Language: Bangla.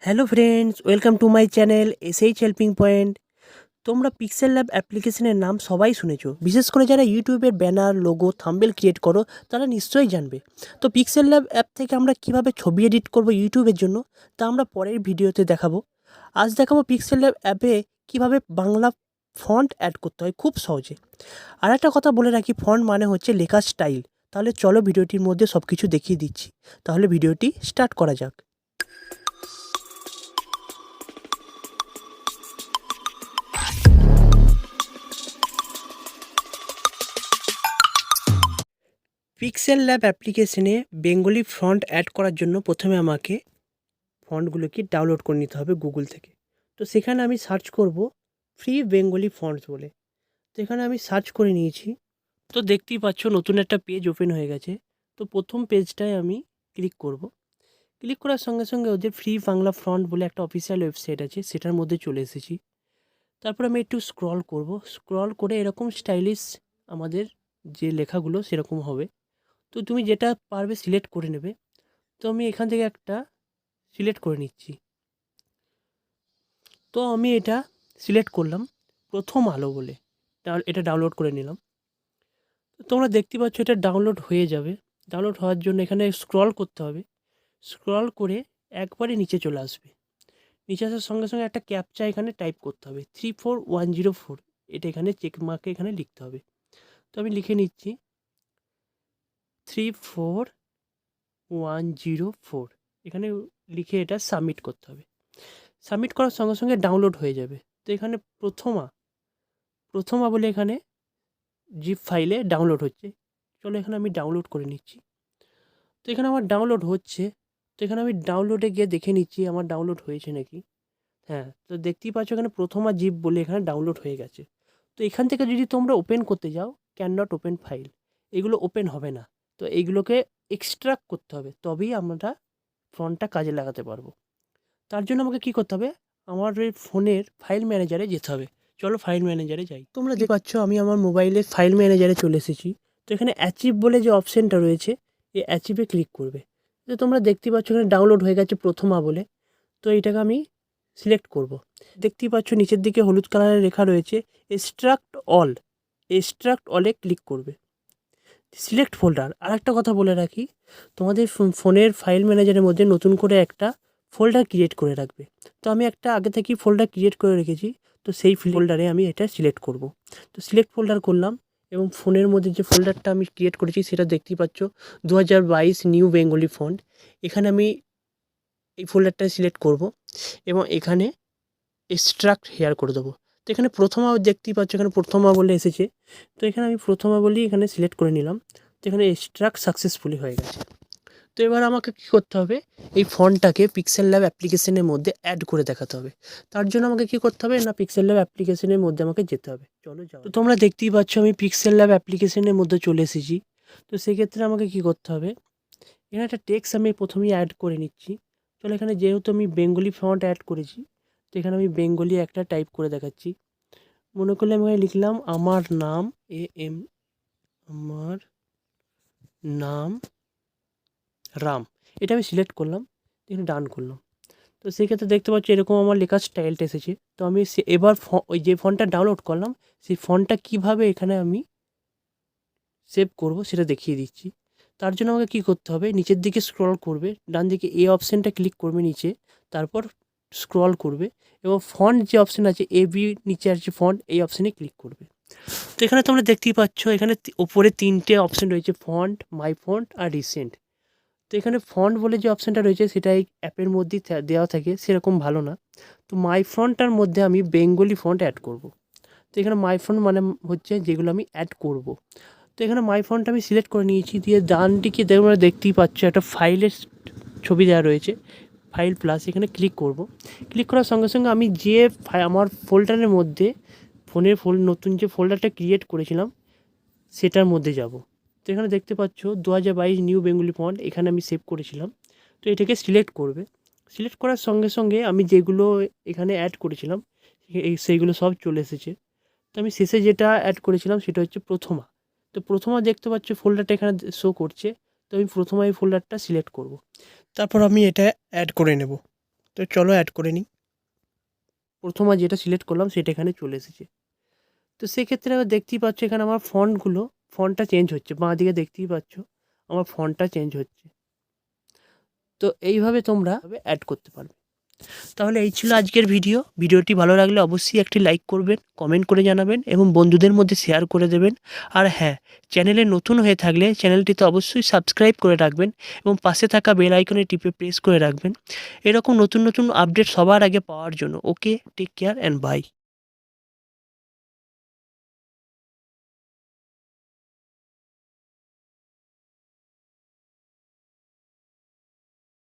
Hello friends, welcome to my channel SH helping point. তোমরা পিক্সেল ল্যাব অ্যাপ্লিকেশনের নাম সবাই শুনেছো, বিশেষ করে যারা ইউটিউবের ব্যানার, লোগো, থাম্বনেল ক্রিয়েট করো তারা নিশ্চয়ই জানবে। তো পিক্সেল ল্যাব অ্যাপ থেকে আমরা কিভাবে ছবি এডিট করব ইউটিউবের জন্য, তা আমরা পরের ভিডিওতে দেখাবো। আজ দেখাবো পিক্সেল ল্যাব অ্যাপে কিভাবে বাংলা ফন্ট অ্যাড করতে হয় খুব সহজে। আর একটা কথা বলে রাখি, ফন্ট মানে হচ্ছে লেখার স্টাইল। তাহলে চলো ভিডিওটির মধ্যে সব কিছু দেখিয়ে দিচ্ছি। তাহলে ভিডিওটি স্টার্ট করা যাক। পিক্সেল ল্যাব অ্যাপ্লিকেশনে বেঙ্গলি ফন্ট অ্যাড করার জন্য প্রথমে আমাকে ফন্টগুলোকে ডাউনলোড করে নিতে হবে গুগল থেকে। তো সেখানে আমি সার্চ করব ফ্রি বেঙ্গলি ফন্টস বলে। তো এখানে আমি সার্চ করে নিয়েছি। তো দেখতেই পাচ্ছ নতুন একটা পেজ ওপেন হয়ে গেছে। তো প্রথম পেজটায় আমি ক্লিক করব। ক্লিক করার সঙ্গে সঙ্গে ওদের ফ্রি বাংলা ফন্ট বলে একটা অফিসিয়াল ওয়েবসাইট আছে, সেটার মধ্যে চলে এসেছি। তারপর আমি একটু স্ক্রল করব। স্ক্রল করে এরকম স্টাইলিশ আমাদের যে লেখাগুলো সেরকম হবে। তো তুমি যেটা পারবে সিলেক্ট করে নেবে। তো আমি এখান থেকে একটা সিলেক্ট করে নিচ্ছি। তো আমি এটা সিলেক্ট করলাম প্রথম আলো বলে, এটা ডাউনলোড করে নিলাম। তো তোমরা দেখতে পাচ্ছ এটা ডাউনলোড হয়ে যাবে। ডাউনলোড হওয়ার জন্য এখানে স্ক্রল করতে হবে। স্ক্রল করে একবারে নিচে চলে আসবে। নিচে আসার সঙ্গে সঙ্গে একটা ক্যাপচা এখানে টাইপ করতে হবে, 34104। এটা এখানে চেক মার্কে এখানে লিখতে হবে। তো আমি লিখে নিচ্ছি 34104। এখানে লিখে এটা সাবমিট করতে হবে। সাবমিট করার সঙ্গে সঙ্গে ডাউনলোড হয়ে যাবে। তো এখানে প্রথমা বলে এখানে জিপ ফাইলে ডাউনলোড হচ্ছে। চলো এখানে আমি ডাউনলোড করে নিচ্ছি। তো এখানে আমার ডাউনলোড হচ্ছে। তো এখানে আমি ডাউনলোডে গিয়ে দেখে নিচ্ছি আমার ডাউনলোড হয়েছে নাকি। হ্যাঁ, তো দেখতেই পাচ্ছ এখানে প্রথমা জিপ বলে এখানে ডাউনলোড হয়ে গেছে। তো এখান থেকে যদি তোমরা ওপেন করতে যাও, ক্যান নট ওপেন ফাইল, এগুলো ওপেন হবে না। তো এইগুলোকে এক্সট্রাক্ট করতে হবে, তবেই আমরা ফন্টটা কাজে লাগাতে পারবো। তার জন্য আমাকে কী করতে হবে, আমার ওই ফোনের ফাইল ম্যানেজারে যেতে হবে। চলো ফাইল ম্যানেজারে যাই। তোমরা দেখতে পাচ্ছ আমি আমার মোবাইলের ফাইল ম্যানেজারে চলে এসেছি। তো এখানে অ্যাচিভ বলে যে অপশানটা রয়েছে, এই অ্যাচিভে ক্লিক করবে। তো তোমরা দেখতে পাচ্ছ এখানে ডাউনলোড হয়ে গেছে প্রথমা বলে। তো এইটাকে আমি সিলেক্ট করব। দেখতেই পাচ্ছ নিচের দিকে হলুদ কালারের লেখা রয়েছে এক্সট্রাক্ট অল। এক্সট্রাক্ট অলে ক্লিক করবে। Select folder. আর একটা কথা বলে রাখি, তোমাদের ফোনের ফাইল ম্যানেজারের মধ্যে নতুন করে একটা ফোল্ডার ক্রিয়েট করে রাখবে। তো আমি একটা আগে থেকেই ফোল্ডার ক্রিয়েট করে রেখেছি। তো সেই ফোল্ডারে আমি এটা সিলেক্ট করব। তো সিলেক্ট ফোল্ডার করলাম এবং ফোনের মধ্যে যে ফোল্ডারটা আমি ক্রিয়েট করেছি সেটা দেখতেই পাচ্ছ 2022 নিউ বেঙ্গলি ফন্ট। এখানে আমি এই ফোল্ডারটা সিলেক্ট করব এবং এখানে এক্সট্রাক্ট হেয়ার করে দেবো। তো এখানে প্রথমা দেখতেই পাচ্ছ এখানে প্রথমা বলে এসেছে। তো এখানে আমি প্রথমা বলেই এখানে সিলেক্ট করে নিলাম। তো এখানে এক্সট্রাক্ট সাকসেসফুলি হয়ে গেছে। তো এবার আমাকে কী করতে হবে, এই ফন্টটাকে পিক্সেল ল্যাব অ্যাপ্লিকেশনের মধ্যে অ্যাড করে দেখাতে হবে। তার জন্য আমাকে কী করতে হবে না, পিক্সেল ল্যাব অ্যাপ্লিকেশনের মধ্যে আমাকে যেতে হবে। চলো যাও। তো তোমরা দেখতেই পাচ্ছ আমি পিক্সেল ল্যাব অ্যাপ্লিকেশনের মধ্যে চলে এসেছি। তো সেক্ষেত্রে আমাকে কী করতে হবে, এখানে একটা টেক্সট আমি প্রথমেই অ্যাড করে নিচ্ছি। চলো এখানে যেহেতু আমি বেঙ্গলি ফন্ট অ্যাড করেছি, তো এখানে আমি বেঙ্গলি একটা টাইপ করে দেখাচ্ছি। মনে করলে আমি এখানে লিখলাম আমার নাম AM, আমার নাম রাম। এটা আমি সিলেক্ট করলাম, এখানে ডান করলাম। তো সেক্ষেত্রে দেখতে পাচ্ছি এরকম আমার লেখার স্টাইলটা এসেছে। তো আমি এবার ওই যে ফন্টটা ডাউনলোড করলাম সেই ফন্টটা কীভাবে এখানে আমি সেভ করব সেটা দেখিয়ে দিচ্ছি। তার জন্য আমাকে কী করতে হবে, নিচের দিকে স্ক্রল করবে, ডান দিকে এই অপশানটা ক্লিক করবে নিচে, তারপর স্ক্রল করবে এবং ফন্ট যে অপশান আছে AB নিচে আছে ফন্ট, এই অপশানে ক্লিক করবে। তো এখানে তোমরা দেখতেই পাচ্ছ এখানে ওপরে 3টে অপশান রয়েছে, ফন্ট, মাই ফন্ট আর রিসেন্ট। তো এখানে ফন্ট বলে যে অপশানটা রয়েছে সেটা এই অ্যাপের মধ্যেই দেওয়া থাকে, সেরকম ভালো না। তো মাই ফন্টটার মধ্যে আমি বেঙ্গলি ফন্ট অ্যাড করব। তো এখানে মাই ফন্ট মানে হচ্ছে যেগুলো আমি অ্যাড করব। তো এখানে মাই ফন্ট আমি সিলেক্ট করে নিয়েছি, দিয়ে ডান দিকে তোমরা দেখতেই পাচ্ছ একটা ফাইলের ছবি দেওয়া রয়েছে, ফাইল প্লাস, এখানে ক্লিক করব। ক্লিক করার সঙ্গে সঙ্গে আমি যে আমার ফোল্ডারের মধ্যে ফোনের নতুন যে ফোল্ডারটা ক্রিয়েট করেছিলাম সেটার মধ্যে যাব। তো এখানে দেখতে পাচ্ছ 2022 নিউ বেঙ্গলি ফন্ট, এখানে আমি সেভ করেছিলাম। তো এটাকে সিলেক্ট করবে। সিলেক্ট করার সঙ্গে সঙ্গে আমি যেগুলো এখানে অ্যাড করেছিলাম সেইগুলো সব চলে এসেছে। তো আমি শেষে যেটা অ্যাড করেছিলাম সেটা হচ্ছে প্রথমা। তো প্রথমা দেখতে পাচ্ছ ফোল্ডারটা এখানে শো করছে। তো আমি প্রথমে এই ফোল্ডারটা সিলেক্ট করব। তারপর আমি এটা অ্যাড করে নেব। তো চলো অ্যাড করে নিই। প্রথমে যেটা সিলেক্ট করলাম সেটা এখানে চলে এসেছে। তো সেক্ষেত্রে আবার দেখতেই পাচ্ছ এখানে আমার ফন্টটা চেঞ্জ হচ্ছে, বাঁ দিকে দেখতেই পাচ্ছ আমার ফন্টটা চেঞ্জ হচ্ছে। তো এইভাবে তোমরা অ্যাড করতে পারবে। তাহলে এই ছিল আজকের ভিডিওটি ভালো লাগলে অবশ্যই একটি লাইক করবেন, কমেন্ট করে জানাবেন এবং বন্ধুদের মধ্যে শেয়ার করে দেবেন। আর হ্যাঁ, চ্যানেলে নতুন হয়ে থাকলে চ্যানেলটিতে অবশ্যই সাবস্ক্রাইব করে রাখবেন এবং পাশে থাকা বেল আইকনে টিপে প্রেস করে রাখবেন এরকম নতুন নতুন আপডেট সবার আগে পাওয়ার জন্য। ওকে, টেক কেয়ার অ্যান্ড বাই।